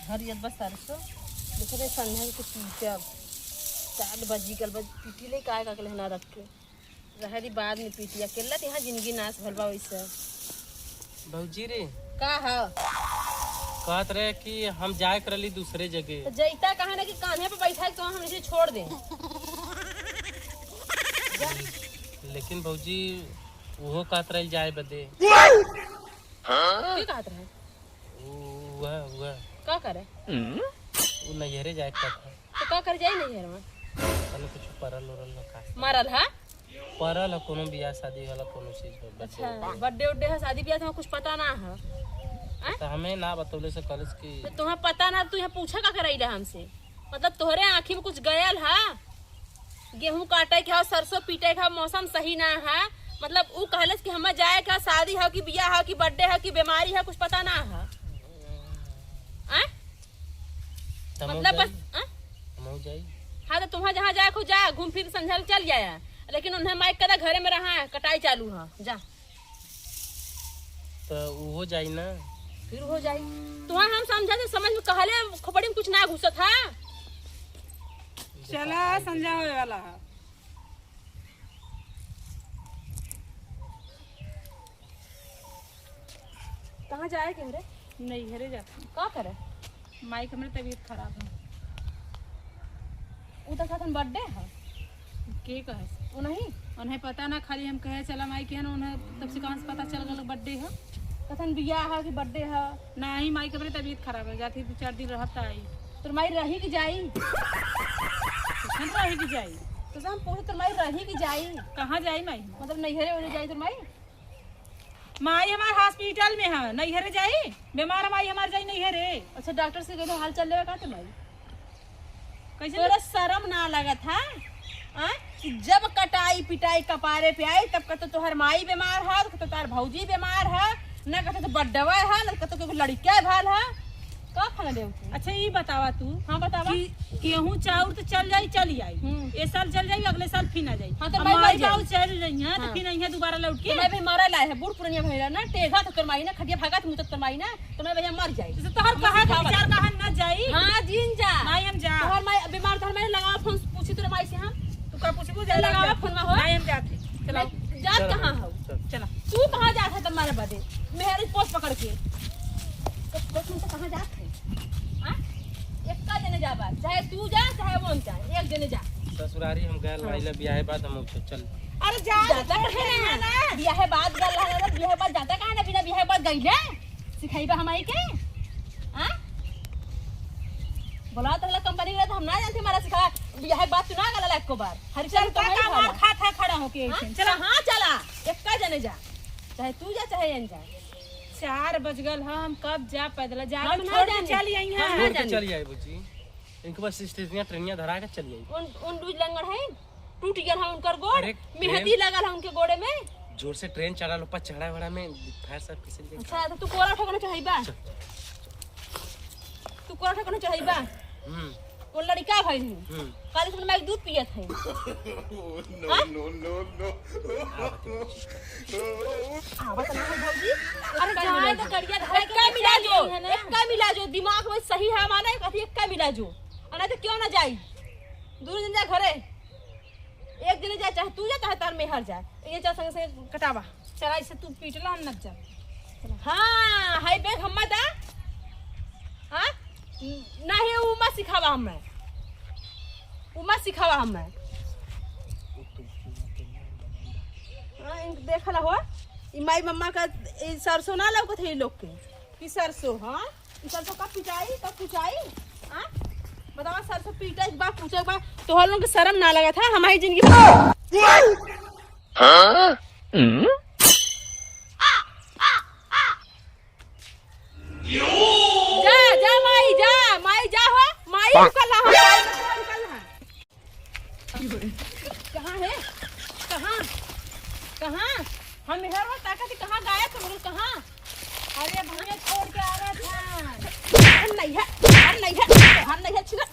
हरियत बस सरसों देखे रे संध्या के पीटब 4 बजी कल बज पीटी ले काय का लेना रख के रहरी बाद में पीटिया केला त यहां जिंदगी नाश भलबा वैसे भौजी रे का है कहत रहे कि हम जाए करली दूसरे जगह तो जैता कहा ना कि कान्हे पे बैठा के तो हम इसे छोड़ दे लेकिन भौजी वो कहत रहे जाए बदे की कहत रहे वह का करे वो नैहरे जाए कहत है तो का कर जाई नहीं में तने कुछ परल उरल न का मारल है परल कोनो बियाह शादी वाला कोनो चीज हो अच्छा बर्थडे उड्डे है शादी ब्याह तो कुछ पता ना है तो हमें ना बतौले से कॉलेज की तो तुम्हें पता ना तू यहाँ पूछा का करैला हमसे मतलब तोहरे आँखी में कुछ गयल है गेहूं काटे के है सरसों पीटे के मौसम सही ना है मतलब ऊ कहलस कि हमें जाए का शादी है कि बियाह है कि बर्थडे है कि बीमारी है कुछ पता ना है मतलब बस हम जाई हाँ तो तुम्हें जहाँ जाए को जा घूम फिर संझल चल जाया लेकिन उन्हें माइक कदा घरे में रहा है कटाई चालू है जा तो वो जाई ना फिर हो जाई तुम्हें हम समझा तो समझ में कहले खोपड़ी में कुछ ना घुसत है चला संध्या होए वाला है कहाँ जाए के रे नहीं घरे जाते का करे माई के मेरी तबीयत खराब है उ तो साथन बर्थडे है के कहे वो नहीं उन्हें पता ना खाली हम कहे चला माई के है ना उन्हें तब से कहाँ से पता चल गया बर्थडे है कथन बियाह है कि बर्थडे है ना ही माई के मेरी तबीयत खराब है जाती 2-4 दिन रहता आई तो माई रही कि जाई रही की जाई तो हम पूछे तो माई रही कि जाई कहाँ जाई माई मतलब नैहरे वाले जाई तो माई माई हमारे हॉस्पिटल में है नैहरे जाई बीमार माई हमारे जाई नैहरे अच्छा डॉक्टर से गए हाल चल रहा का माई कैसे तोरा शर्म ना लगत है कि जब कटाई पिटाई कपारे पे आई तब कहते तोहर माई बीमार है तो तार भौजी बीमार है न कहते तो बड्डवा है न कहते तो लड़का भाल है का खाना दे अच्छा ये बतावा तू हाँ बतावा गेहूं चाउर तो चल चली आई ये साल चल जाई अगले साल फिर ना जाई हाँ तो माई बाबू चल रही है तो फिर नहीं दोबारा लौट के मैं भी मरा लाए है बूढ़ पुरानिया भैया ना टेघा तो करमाई ना खटिया भागा मुंह तक करमाई ना तो मैं भैया मर जाई तो हर कहा विचार कहा ना जाई हां जीन जा माई हम जा तोहर माई बीमार तोहर माई लगा फोन पूछी तोर माई से हम तू का पूछबू जा लगा फोन में हो माई हम जाते चलो जात कहां हो चला तू कहां जात है तुम्हारे बदे मेरे पोस्ट पकड़ के तो तुम तो कहां जात है हां एक का जने जाबा चाहे तू जा चाहे वो जा एक जने जा ससुरारी हम गए लाइला बियाह बाद हम चल अरे जा जाता है ना बियाह बाद गल है बियाह बाद जाता कहां ना बिना बियाह बाद गई है सिखाईबा हमाई के हां बोला तो कंपनी में तो हम ना जानते हमारा सिखा बियाह बाद तू ना गला एक को बार हर चल तो काम खा खड़ा होके चला हां चला एक का जने जा चाहे तू जा चाहे एन जा 4 बज गल हम कब जा पैदल जा हम छोड़ ना के चली आई हम हां ना चल जाए बुची इनके पास स्टेशनिया ट्रेनिया धरा के चल जाई उन दूज लंगड़ है टूट गया है उनकर गोड़ अरे, मेहंदी लगल है उनके गोड़े में जोर से ट्रेन चला लो पर चढ़ा वड़ा में फायर सब किसी दे अच्छा तो तू कोरा ठोकना चाहिबा तू कोरा ठोकना चाहिबा वो लड़का भाई काले से मैं दूध पियत है नो नो नो आवत ना भौजी अरे जाए तो कड़िया धरे के एक का मिला जो दिमाग में सही है माने कथी एक का मिला जो अना तो क्यों ना जाई दूर जन जा घरे एक दिन जा चाहे तू जा चाहे तार में हर जाए ये चल संग से कटावा चला इसे तू पीटला न जा हां हाई बैग हम दा हां नहीं उमा सिखावा हमें उमा सिखावा हमें हां इन देखला हो ई माई मम्मा का ई सरसों ना लौकत है लोग के की सरसों हां ई सरसों का पिटाई का कुचाई हां बतावा सरसों पीटा एक बार पूछो बा तो हम लोग को शर्म ना लगा था हमारी जिंदगी हां जा जा माई जा हो माई निकल कहाँ है कहाँ हम इधर वो ताकत कहाँ गायब तुम लोग कहाँ अरे भैया छोड़ के आ रहा था नहीं है छिला